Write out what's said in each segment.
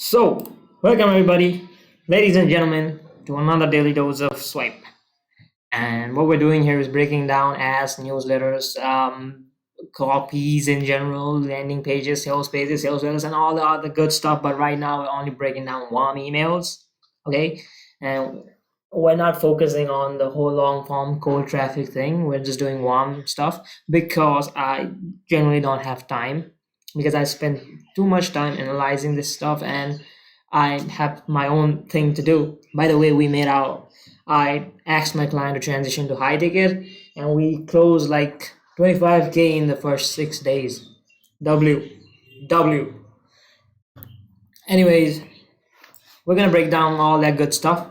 So, welcome everybody, ladies and gentlemen, to another daily dose of swipe. And what we're doing here is breaking down as newsletters, copies in general, landing pages, sales letters, and all the other good stuff. But right now, we're only breaking down warm emails, okay? And we're not focusing on the whole long form cold traffic thing. We're just doing warm stuff because I generally don't have time because I spend too much time analyzing this stuff and I have my own thing to do. By the way, I asked my client to transition to high ticket and we closed like 25K in the first 6 days. W. W. Anyways, we're gonna break down all that good stuff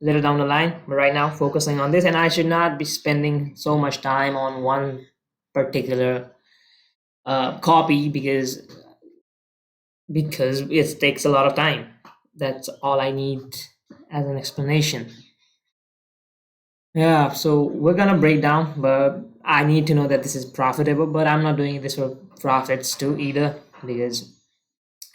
later down the line, but right now focusing on this, and I should not be spending so much time on one particular copy because it takes a lot of time. That's all I need as an explanation. Yeah, so we're gonna break down, but I need to know that this is profitable, but I'm not doing this for profits too either because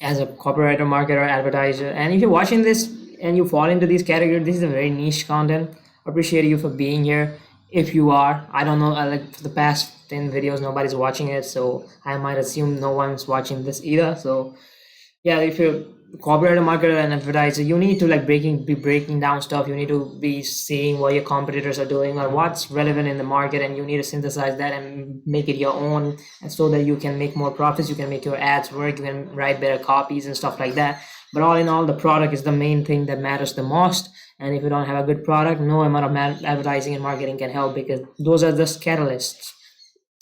as a copywriter, marketer, advertiser, and if you're watching this and you fall into these categories, this is a very niche content. Appreciate you for being here. If you are, I don't know, like for the past 10 videos, nobody's watching it, so I might assume no one's watching this either. So yeah, if you're copywriter, marketer, and advertiser, you need to like be breaking down stuff. You need to be seeing what your competitors are doing or what's relevant in the market, and you need to synthesize that and make it your own, and so that you can make more profits. You can make your ads work. You can write better copies and stuff like that. But all in all, the product is the main thing that matters the most. And if you don't have a good product, no amount of advertising and marketing can help because those are just catalysts.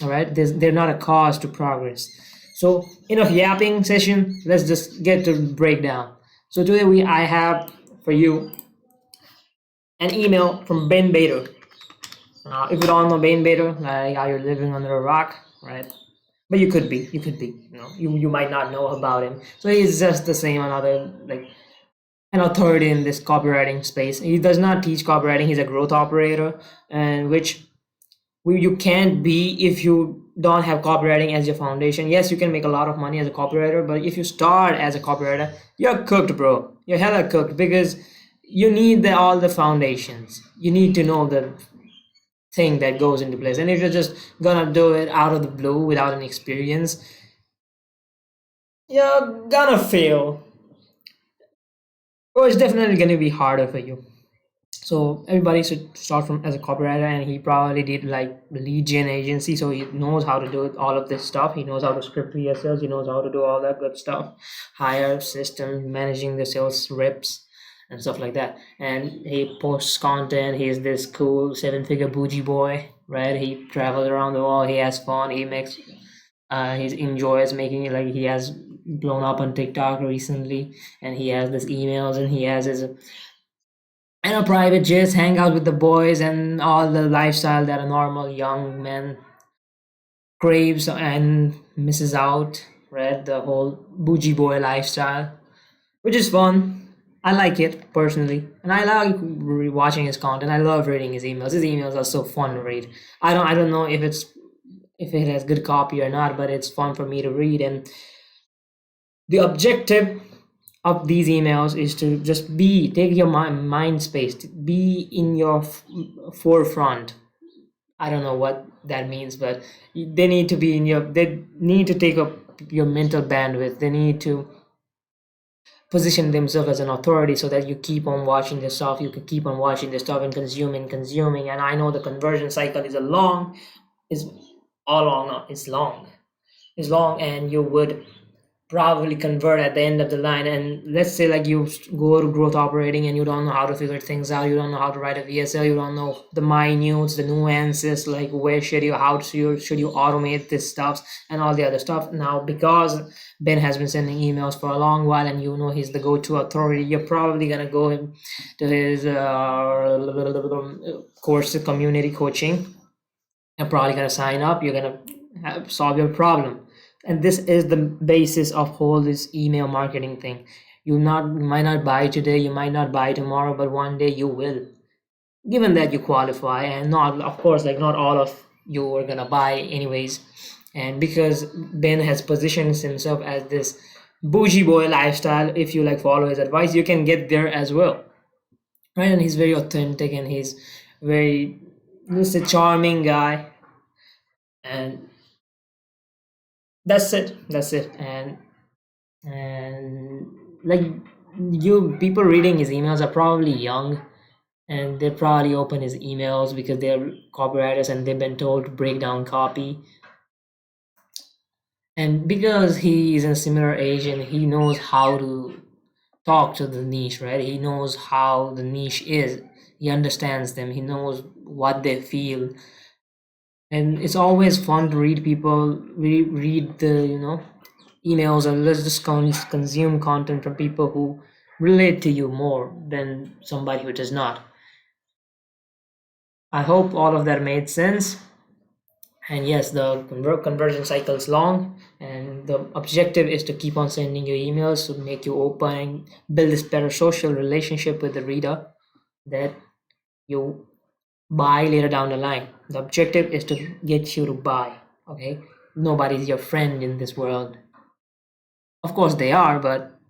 All right, they're not a cause to progress. So enough yapping session. Let's just get to breakdown. So today I have for you an email from Ben Bader. If you don't know Ben Bader, like are you living under a rock, right? But you could be. You might not know about him. So he's just the same another like an authority in this copywriting space. He does not teach copywriting. He's a growth operator, and which you can't be if you don't have copywriting as your foundation. Yes, you can make a lot of money as a copywriter, but if you start as a copywriter, you're cooked, bro. You're hella cooked because you need all the foundations. You need to know the thing that goes into place. And if you're just gonna do it out of the blue without any experience, you're gonna fail. Or it's definitely gonna be harder for you. So everybody should start from as a copywriter, and he probably did like lead gen agency, so he knows how to do all of this stuff. He knows how to script PSLs, he knows how to do all that good stuff, hire system, managing the sales reps and stuff like that. And he posts content. He's this cool 7-figure bougie boy, right? He travels around the world, he has fun, he enjoys making it. Like he has blown up on TikTok recently, and he has this emails, and he has his private jets, hang out with the boys, and all the lifestyle that a normal young man craves and misses out, right? The whole bougie boy lifestyle, which is fun. I like it personally, and I like watching his content. I love reading his emails. His emails are so fun to read. I don't know if it has good copy or not, but it's fun for me to read. And the objective of these emails is to just take your mind space, to be in your forefront. I don't know what that means, but they need to be they need to take up your mental bandwidth. They need to position themselves as an authority so that you keep on watching this stuff. You can keep on watching this stuff and consuming. And I know the conversion cycle is long, it's long, and you would probably convert at the end of the line. And let's say like you go to growth operating and you don't know how to figure things out, you don't know how to write a VSL, you don't know the minutes, the nuances, like should you automate this stuff and all the other stuff. Now because Ben has been sending emails for a long while and you know he's the go-to authority, you're probably gonna go to his course, community coaching. You're probably gonna sign up, you're gonna solve your problem. And this is the basis of whole this email marketing thing. You might not buy today, you might not buy tomorrow, but one day you will, given that you qualify. And not, of course, like not all of you are gonna buy anyways. And because Ben has positioned himself as this bougie boy lifestyle. If you like follow his advice, you can get there as well, right? And he's very authentic, and he's very just a charming guy, and that's it. And like, you people reading his emails are probably young, and they probably open his emails because they're copywriters and they've been told to break down copy. And because he is in a similar age and he knows how to talk to the niche, right? He knows how the niche is. He understands them. He knows what they feel. And it's always fun to read people, read the, emails, or let's just consume content from people who relate to you more than somebody who does not. I hope all of that made sense. And yes, the conversion cycle is long, and the objective is to keep on sending you emails to make you open and build this better social relationship with the reader that you buy later down the line. The objective is to get you to buy. Okay, nobody's your friend in this world. Of course they are, but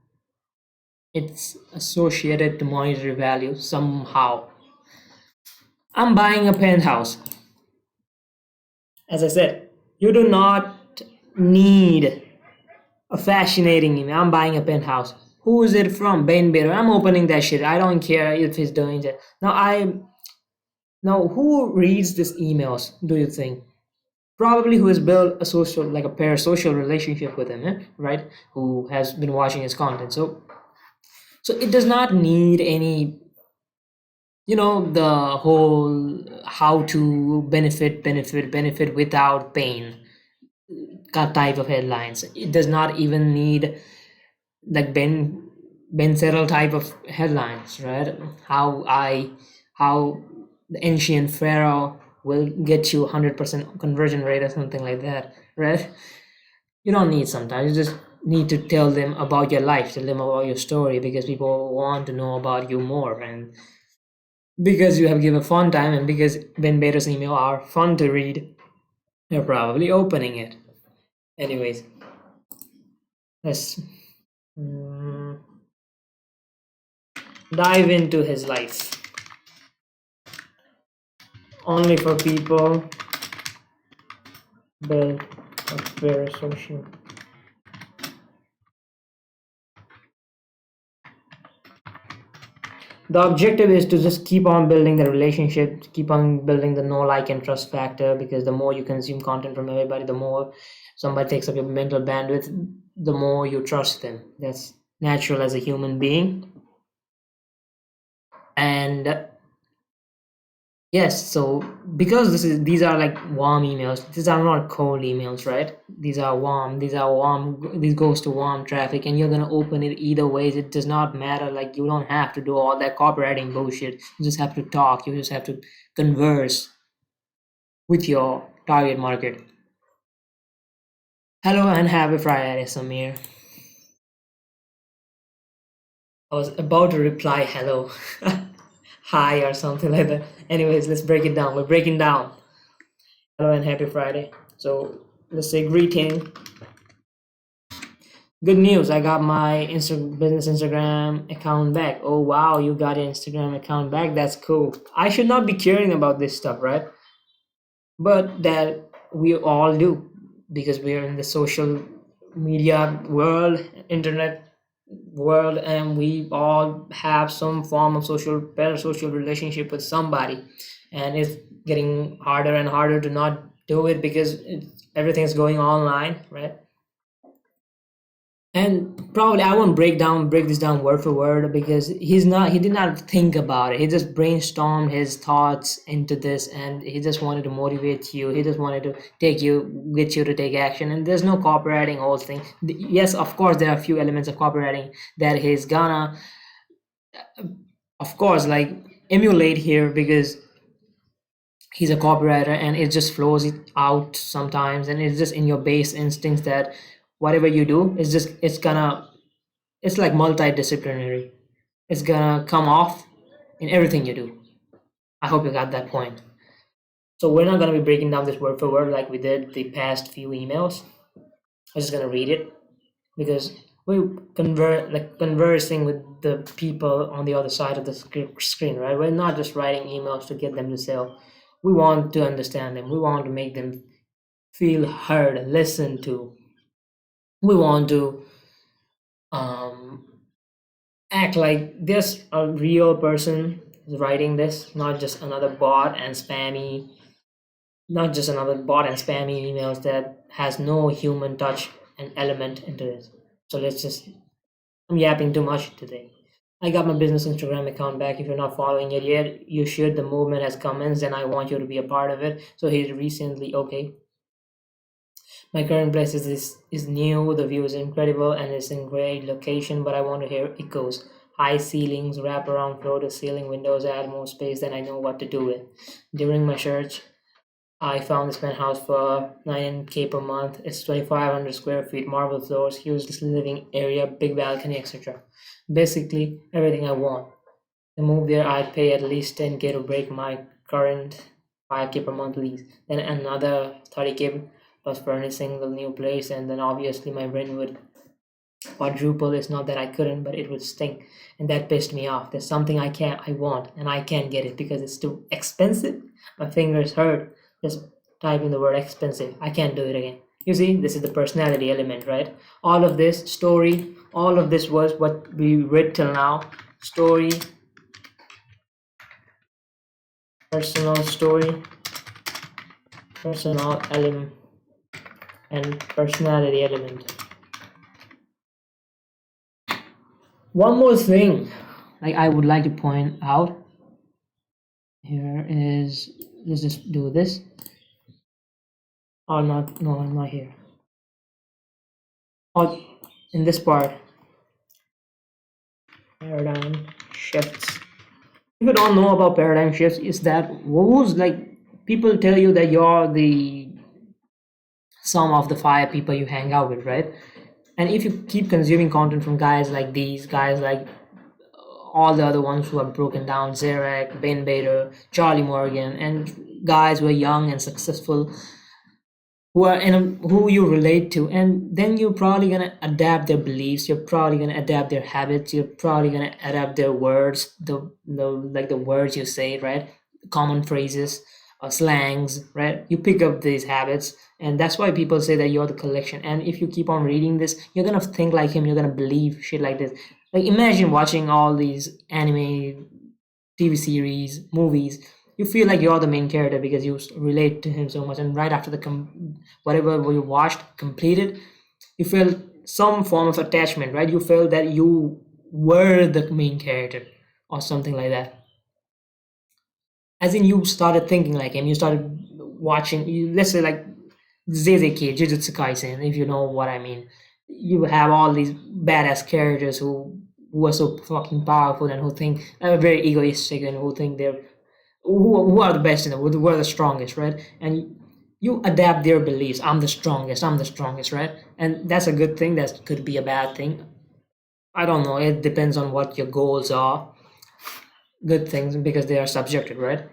it's associated to monetary value somehow. I'm buying a penthouse. As I said, you do not need a fascinating email. I'm buying a penthouse. Who is it from? Ben Bader. I'm opening that shit. I don't care if he's doing it. Now who reads these emails, do you think? Probably who has built a social, like a parasocial relationship with him, right? Who has been watching his content. So it does not need any, the whole how to benefit without pain type of headlines. It does not even need like Ben Settle type of headlines, right? How the ancient pharaoh will get you 100% conversion rate or something like that, right? You don't need, sometimes you just need to tell them about your life, tell them about your story, because people want to know about you more, and because you have given fun time, and because Ben Bader's email are fun to read, they're probably opening it. Anyways, let's dive into his life. Only for people build a parasocial. The objective is to just keep on building the relationship, keep on building the know, like, and trust factor, because the more you consume content from everybody, the more somebody takes up your mental bandwidth, the more you trust them. That's natural as a human being. And yes, so because these are like warm emails, these are not cold emails, right? These are warm, these goes to warm traffic, and you're gonna open it either ways. It does not matter. Like, you don't have to do all that copywriting bullshit. You just have to talk, you just have to converse with your target market. Hello and happy Friday, Samir. I was about to reply hello. Hi or something like that. Anyways, let's break it down. We're breaking down. Hello and happy Friday. So let's say greeting. Good news, I got my business Instagram account back. Oh wow, you got your Instagram account back. That's cool. I should not be caring about this stuff, right? But that we all do, because we are in the social media world, internet world, and we all have some form of parasocial relationship with somebody, and it's getting harder and harder to not do it because everything's going online, right? And probably I won't break this down word for word, because he did not think about it. He just brainstormed his thoughts into this, and he just wanted to motivate you. He just wanted to get you to take action. And there's no copywriting whole thing. Yes, of course there are a few elements of copywriting that he's gonna, of course, like, emulate here, because he's a copywriter, and it just flows it out sometimes, and it's just in your base instincts that whatever you do is just, it's like multidisciplinary. It's gonna come off in everything you do. I hope you got that point. So we're not gonna be breaking down this word for word like we did the past few emails. I'm just gonna read it, because we're conversing with the people on the other side of the screen, right? We're not just writing emails to get them to sell. We want to understand them. We want to make them feel heard, listened to. We want to um, act like this a real person is writing this, not just another bot and spammy, not just another bot and spammy emails that has no human touch and element into it. So let's just, I'm yapping too much today. I got my business Instagram account back. If you're not following it yet, you should. The movement has commenced and I want you to be a part of it. So he's recently okay. My current place is new, the view is incredible and it's in great location, but I want to hear echoes. High ceilings, wrap around floor to ceiling windows add more space than I know what to do with. During my search, I found this penthouse for 9K per month. It's 2,500 square feet, marble floors, huge living area, big balcony, etc. Basically, everything I want. To move there, I'd pay at least 10K to break my current 5K per month lease. Then another 30K plus furnishing the new place, and then obviously my rent would quadruple. It's not that I couldn't, but it would stink, and that pissed me off. There's something I want, and I can't get it because it's too expensive. My fingers hurt just typing the word expensive. I can't do it again. You see, this is the personality element, right? All of this story, all of this was what we read till now. Story, personal story, personal element, and personality element. One more thing, like I would like to point out here is, let's just do this. Or not, no, I'm not here. Or in this part, paradigm shifts. If you don't know about paradigm shifts, is that who's like people tell you that you're the sum of the five people you hang out with, right? And if you keep consuming content from guys like these, guys like all the other ones who have broken down, Zarek, Ben Bader, Charlie Morgan, and guys who are young and successful, who are who you relate to, and then you're probably gonna adapt their beliefs. You're probably gonna adapt their habits. You're probably gonna adapt their words, the words you say, right? Common phrases or slangs, right? You pick up these habits, and that's why people say that you're the collection. And if you keep on reading this, you're gonna think like him. You're gonna believe shit like this. Like imagine watching all these anime, TV series, movies. You feel like you're the main character because you relate to him so much, and right after the whatever you watched completed, you feel some form of attachment, right? You feel that you were the main character or something like that. As in, you started thinking like him. You started watching. Let's say like Zezeki, Jujutsu Kaisen, if you know what I mean. You have all these badass characters who are so fucking powerful and who think very egoistic and who think they're who are the best in the world, who are the strongest, right? And you adapt their beliefs. I'm the strongest. I'm the strongest, right? And that's a good thing. That could be a bad thing. I don't know. It depends on what your goals are. Good things because they are subjective, right?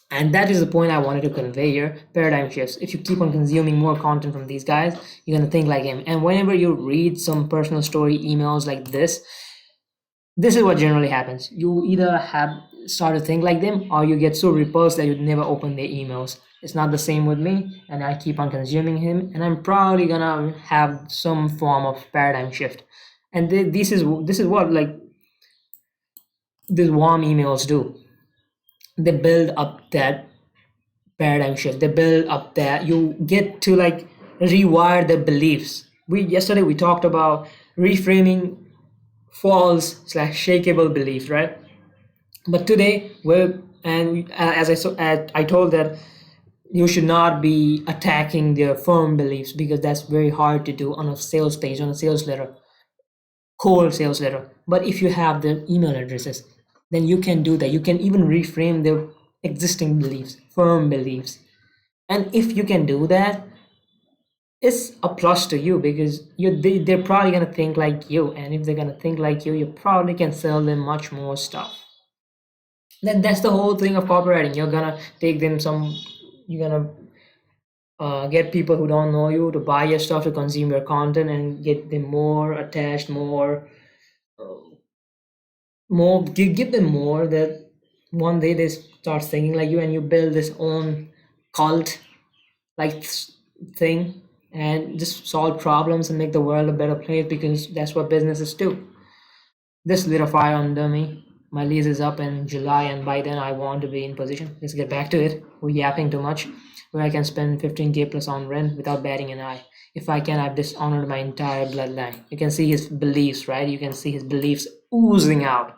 And that is the point I wanted to convey here. Paradigm shifts. If you keep on consuming more content from these guys, you're gonna think like him. And whenever you read some personal story emails like this is what generally happens. You either have start to think like them or you get so repulsed that you never open their emails. It's not the same with me, and I keep on consuming him, and I'm probably gonna have some form of paradigm shift. And this is what like these warm emails do. They build up that paradigm shift. They build up that you get to like rewire the beliefs. We talked about reframing false slash shakeable beliefs, right? But today we're and as I told that you should not be attacking their firm beliefs because that's very hard to do on a sales page, on a sales letter, cold sales letter. But if you have the email addresses, then you can do that. You can even reframe their existing beliefs, firm beliefs. And if you can do that, it's a plus to you because they're probably going to think like you. And if they're going to think like you probably can sell them much more stuff. That's the whole thing of copywriting. You're gonna take them some. You're gonna get people who don't know you to buy your stuff, to consume your content, and get them more attached, give them more, that one day they start thinking like you, and you build this own cult like thing, and just solve problems and make the world a better place, because that's what businesses do. This lit a fire under me. My lease is up in July, and by then I want to be in position. Let's get back to it. We're yapping too much. Where I can spend 15K plus on rent without batting an eye. If I can, I've dishonored my entire bloodline. You can see his beliefs, right? You can see his beliefs oozing out.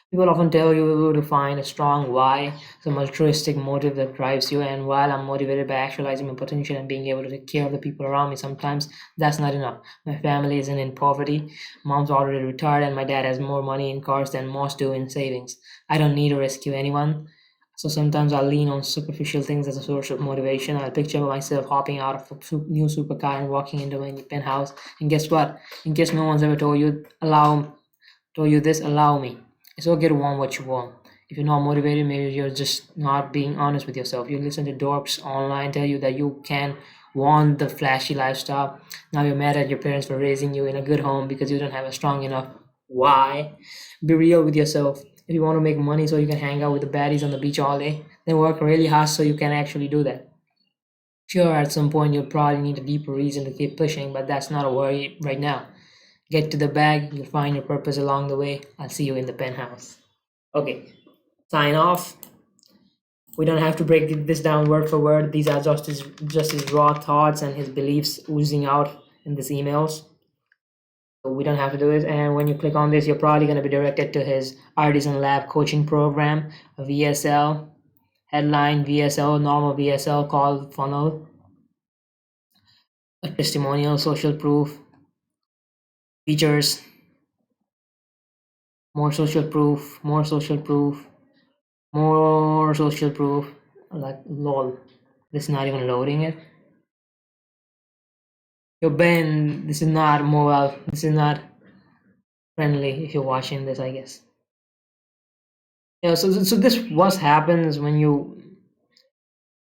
People often tell you to find a strong why, some altruistic motive that drives you. And while I'm motivated by actualizing my potential and being able to take care of the people around me, sometimes that's not enough. My family isn't in poverty. Mom's already retired, and my dad has more money in cars than most do in savings. I don't need to rescue anyone. So sometimes I'll lean on superficial things as a source of motivation. I'll picture myself hopping out of a new supercar and walking into my penthouse. And guess what? In case no one's ever told you this, allow me. It's okay to want what you want. If you're not motivated, maybe you're just not being honest with yourself. You listen to dorks online tell you that you can want the flashy lifestyle. Now you're mad at your parents for raising you in a good home because you don't have a strong enough why. Be real with yourself. If you want to make money so you can hang out with the baddies on the beach all day, then work really hard so you can actually do that. Sure, at some point you'll probably need a deeper reason to keep pushing, but that's not a worry right now. Get to the bag, you'll find your purpose along the way. I'll see you in the penthouse. Okay, sign off. We don't have to break this down word for word. These are just his raw thoughts and his beliefs oozing out in these emails. So we don't have to do it. And when you click on this, you're probably going to be directed to his Artisan Lab coaching program, a VSL, headline VSL, normal VSL called funnel, a testimonial, social proof, features, more social proof, more social proof, more social proof. Like, lol, this is not even loading it. Yo, Ben, this is not mobile. This is not friendly if you're watching this, I guess. Yeah, so this what happens when you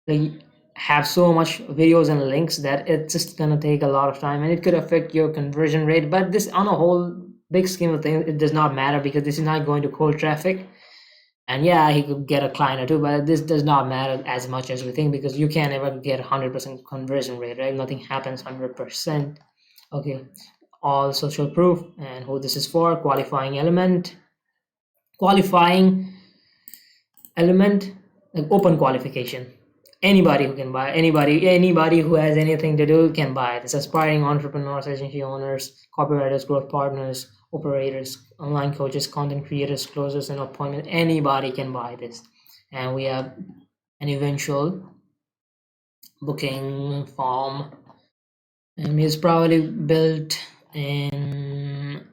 like have so much videos and links that it's just gonna take a lot of time, and it could affect your conversion rate. But this, on a whole big scheme of things, it does not matter, because this is not going to cold traffic. And yeah, he could get a client or two, but this does not matter as much as we think, because you can't ever get 100% conversion rate, right? Nothing happens 100%. Okay, all social proof, and who this is for: qualifying element, like open qualification. Anybody who can buy, anybody who has anything to do can buy this. Aspiring entrepreneurs, agency owners, copywriters, growth partners, operators, online coaches, content creators, closers, and appointment. Anybody can buy this. And we have an eventual booking form, and it's probably built in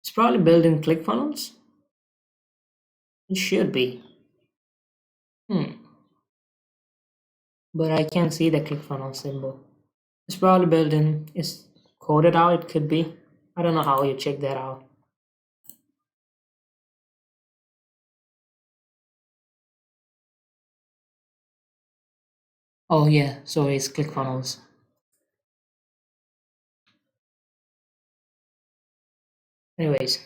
it's probably built in ClickFunnels. It should be. But I can't see the ClickFunnels symbol. It's probably built in. It's coded out. It could be. I don't know how you check that out. Oh yeah, so it's ClickFunnels. Anyways,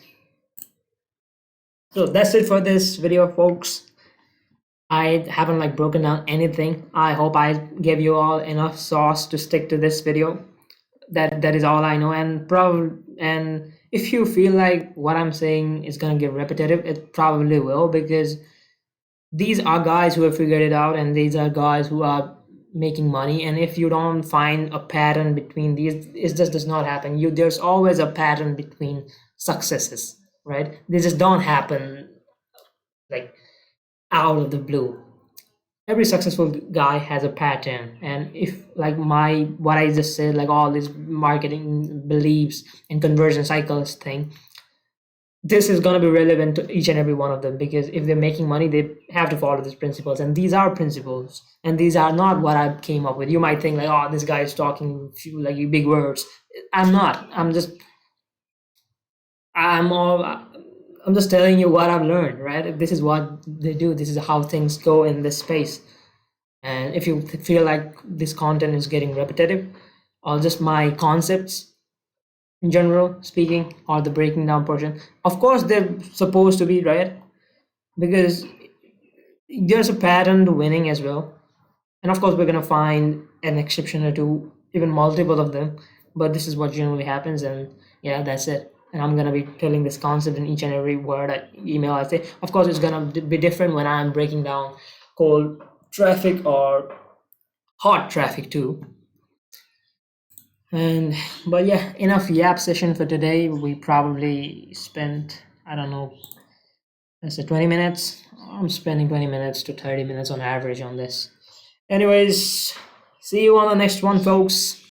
so that's it for this video, folks. I haven't like broken down anything. I hope I gave you all enough sauce to stick to this video. That is all I know. And if you feel like what I'm saying is gonna get repetitive, it probably will, because these are guys who have figured it out, and these are guys who are making money. And if you don't find a pattern between these, it just does not happen. There's always a pattern between successes, right? They just don't happen like out of the blue. Every successful guy has a pattern. And if like what I just said, like all these marketing beliefs and conversion cycles thing, this is going to be relevant to each and every one of them, because if they're making money, they have to follow these principles. And these are principles, and these are not what I came up with. You might think like, oh, this guy is talking like big words. I'm not. I'm all I'm just telling you what I've learned, right? This is what they do. This is how things go in this space. And if you feel like this content is getting repetitive, or just my concepts in general speaking, or the breaking down portion, of course they're supposed to be right, because there's a pattern to winning as well. And of course, we're gonna find an exception or two, even multiple of them. But this is what generally happens, and yeah, that's it. And I'm gonna be telling this concept in each and every word email I say. Of course, it's gonna be different when I'm breaking down cold traffic or hot traffic too. And but yeah, enough yap session for today. We probably spent, I don't know, let's say 20 minutes. I'm spending 20 minutes to 30 minutes on average on this. Anyways, see you on the next one, folks.